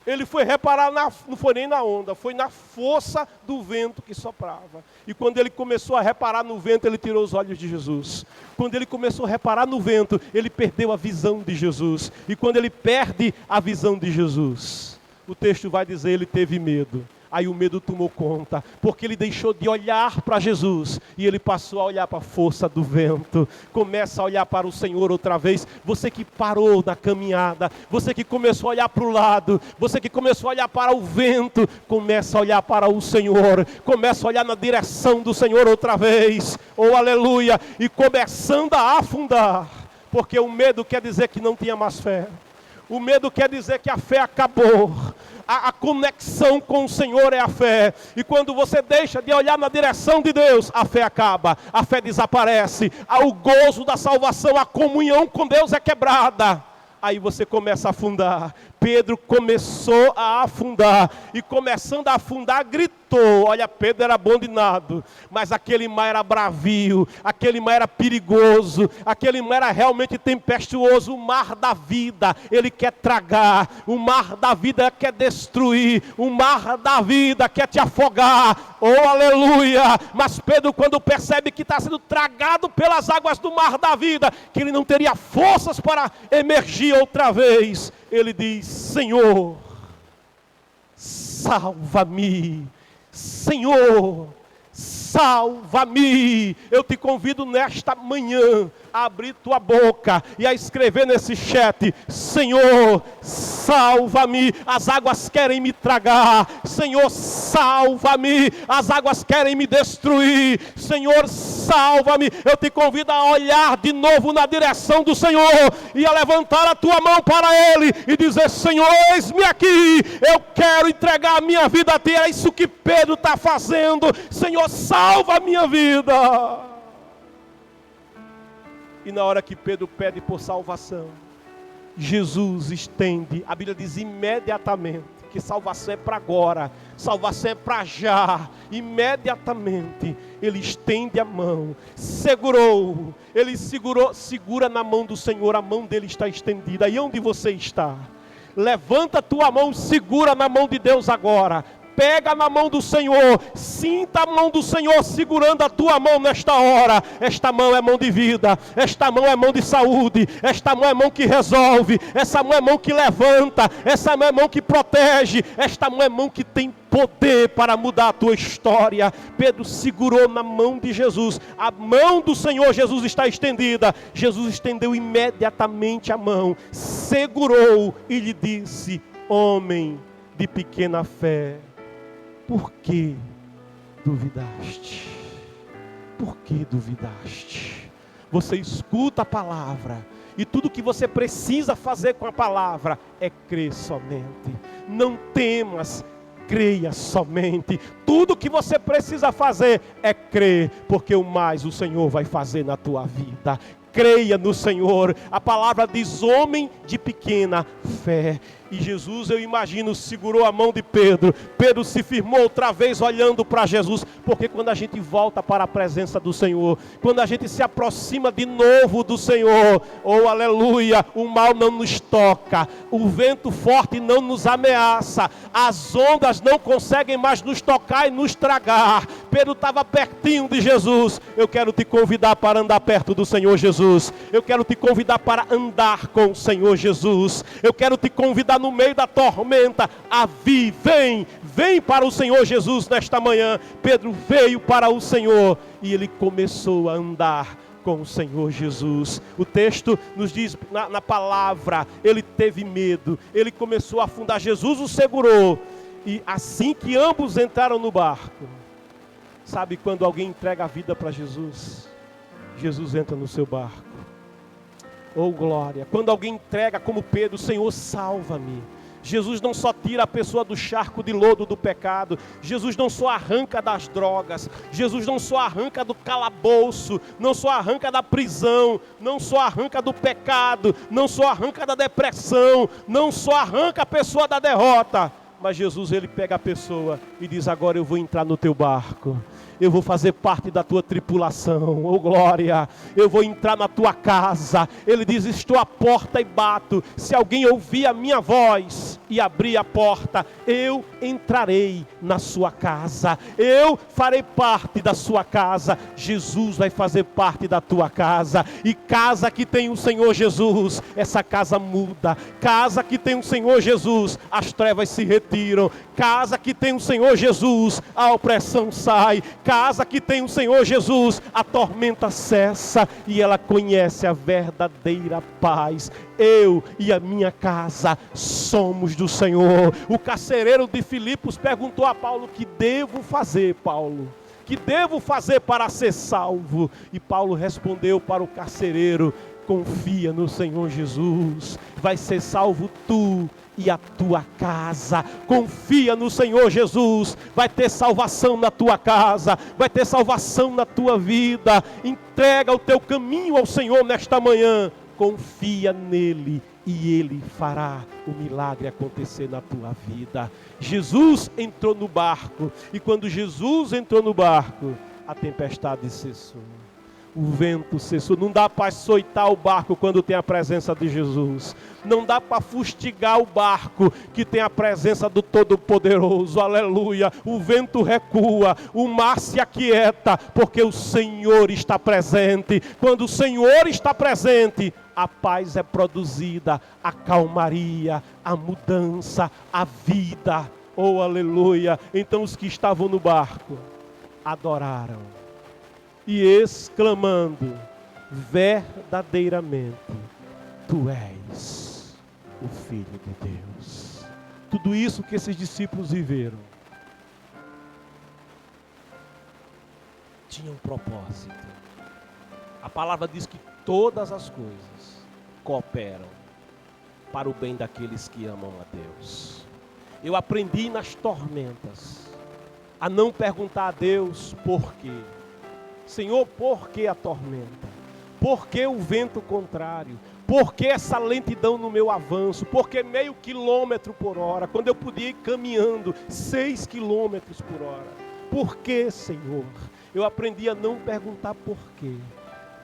Ele foi reparar, não foi nem na onda, foi na força do vento que soprava. E quando ele começou a reparar no vento, ele tirou os olhos de Jesus. Quando ele começou a reparar no vento, ele perdeu a visão de Jesus. E quando ele perde a visão de Jesus, o texto vai dizer, ele teve medo. Aí o medo tomou conta, porque ele deixou de olhar para Jesus e ele passou a olhar para a força do vento. Começa a olhar para o Senhor outra vez. Você que parou na caminhada, você que começou a olhar para o lado, você que começou a olhar para o vento, começa a olhar para o Senhor, começa a olhar na direção do Senhor outra vez. Oh, aleluia! E começando a afundar, porque o medo quer dizer que não tinha mais fé. O medo quer dizer que a fé acabou. A conexão com o Senhor é a fé. E quando você deixa de olhar na direção de Deus, a fé acaba, a fé desaparece. O gozo da salvação, a comunhão com Deus é quebrada. Aí você começa a afundar. Pedro começou a afundar. E começando a afundar, gritou. Olha, Pedro era bom de nado. Mas aquele mar era bravio. Aquele mar era perigoso. Aquele mar era realmente tempestuoso. O mar da vida, ele quer tragar. O mar da vida quer destruir. O mar da vida quer te afogar. Oh, aleluia! Mas Pedro, quando percebe que está sendo tragado pelas águas do mar da vida, que ele não teria forças para emergir outra vez, ele diz, Senhor, salva-me. Senhor, salva-me. Eu te convido nesta manhã a abrir tua boca e a escrever nesse chat, Senhor, salva-me. As águas querem me tragar. Senhor, salva-me. As águas querem me destruir. Senhor, salva-me. Eu te convido a olhar de novo na direção do Senhor e a levantar a tua mão para Ele e dizer, Senhor, eis-me aqui. Eu quero entregar a minha vida a Ti. É isso que Pedro está fazendo. Senhor, salva a minha vida. E na hora que Pedro pede por salvação, Jesus estende, a Bíblia diz imediatamente, que salvação é para agora, salvação é para já. Imediatamente, ele estende a mão, segurou, ele segura na mão do Senhor, a mão dele está estendida. E onde você está? Levanta a tua mão, segura na mão de Deus agora. Pega na mão do Senhor, sinta a mão do Senhor segurando a tua mão nesta hora. Esta mão é mão de vida, esta mão é mão de saúde, esta mão é mão que resolve, essa mão é mão que levanta, essa mão é mão que protege, esta mão é mão que tem poder para mudar a tua história. Pedro segurou na mão de Jesus, a mão do Senhor Jesus está estendida. Jesus estendeu imediatamente a mão, segurou e lhe disse, homem de pequena fé, por que duvidaste? Por que duvidaste? Você escuta a palavra e tudo que você precisa fazer com a palavra é crer somente. Não temas, creia somente. Tudo que você precisa fazer é crer, porque o mais o Senhor vai fazer na tua vida. Creia no Senhor. A palavra diz homem de pequena fé. E Jesus, eu imagino, segurou a mão de Pedro. Pedro se firmou outra vez olhando para Jesus, porque quando a gente volta para a presença do Senhor, quando a gente se aproxima de novo do Senhor, oh aleluia, o mal não nos toca, o vento forte não nos ameaça, as ondas não conseguem mais nos tocar e nos tragar. Pedro estava pertinho de Jesus. Eu quero te convidar para andar perto do Senhor Jesus. Eu quero te convidar para andar com o Senhor Jesus. Eu quero te convidar no meio da tormenta, vem para o Senhor Jesus nesta manhã. Pedro veio para o Senhor e ele começou a andar com o Senhor Jesus. O texto nos diz na palavra, ele teve medo, ele começou a afundar, Jesus o segurou, e assim que ambos entraram no barco, sabe quando alguém entrega a vida para Jesus, Jesus entra no seu barco. Oh glória, quando alguém entrega como Pedro, Senhor salva-me. Jesus não só tira a pessoa do charco de lodo do pecado, Jesus não só arranca das drogas, Jesus não só arranca do calabouço, não só arranca da prisão, não só arranca do pecado, não só arranca da depressão, não só arranca a pessoa da derrota, mas Jesus, ele pega a pessoa e diz: agora eu vou entrar no teu barco, eu vou fazer parte da tua tripulação, oh glória, eu vou entrar na tua casa. Ele diz: estou à porta e bato, se alguém ouvir a minha voz e abrir a porta, eu entrarei na sua casa, eu farei parte da sua casa. Jesus vai fazer parte da tua casa, e casa que tem o Senhor Jesus, essa casa muda. Casa que tem o Senhor Jesus, as trevas se retiram. Casa que tem o Senhor Jesus, a opressão sai. Casa que tem o Senhor Jesus, a tormenta cessa e ela conhece a verdadeira paz. Eu e a minha casa somos do Senhor. O carcereiro de Filipos perguntou a Paulo: que devo fazer, Paulo? Que devo fazer para ser salvo? E Paulo respondeu para o carcereiro: confia no Senhor Jesus, vai ser salvo tu e a tua casa. Confia no Senhor Jesus, vai ter salvação na tua casa, vai ter salvação na tua vida. Entrega o teu caminho ao Senhor nesta manhã, confia nele e ele fará o milagre acontecer na tua vida. Jesus entrou no barco, e quando Jesus entrou no barco, a tempestade cessou. O vento cessou. Não dá para açoitar o barco quando tem a presença de Jesus. Não dá para fustigar o barco que tem a presença do Todo-Poderoso. Aleluia. O vento recua, o mar se aquieta, porque o Senhor está presente. Quando o Senhor está presente, a paz é produzida, a calmaria, a mudança, a vida. Oh, aleluia. Então os que estavam no barco adoraram e exclamando: verdadeiramente tu és o Filho de Deus. Tudo isso que esses discípulos viveram tinha um propósito. A palavra diz que todas as coisas cooperam para o bem daqueles que amam a Deus. Eu aprendi nas tormentas a não perguntar a Deus por quê. Senhor, por que a tormenta? Por que o vento contrário? Por que essa lentidão no meu avanço? Por que meio quilômetro por hora, quando eu podia ir caminhando 6 quilômetros por hora? Por que, Senhor? Eu aprendi a não perguntar por quê,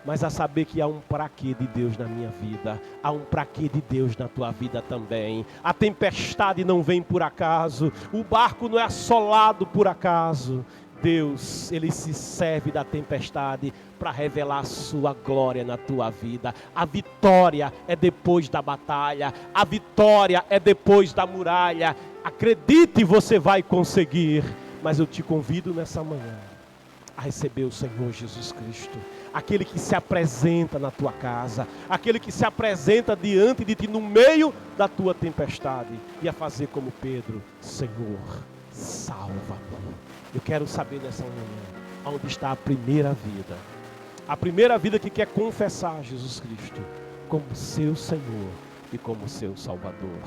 mas a saber que há um pra quê de Deus na minha vida, há um pra quê de Deus na tua vida também. A tempestade não vem por acaso, o barco não é assolado por acaso. Deus, ele se serve da tempestade para revelar a sua glória na tua vida. A vitória é depois da batalha, a vitória é depois da muralha. Acredite, você vai conseguir. Mas eu te convido nessa manhã a receber o Senhor Jesus Cristo, aquele que se apresenta na tua casa, aquele que se apresenta diante de ti no meio da tua tempestade, e a fazer como Pedro: Senhor, salva-me. Eu quero saber nessa manhã, onde está a primeira vida que quer confessar Jesus Cristo como seu Senhor e como seu Salvador.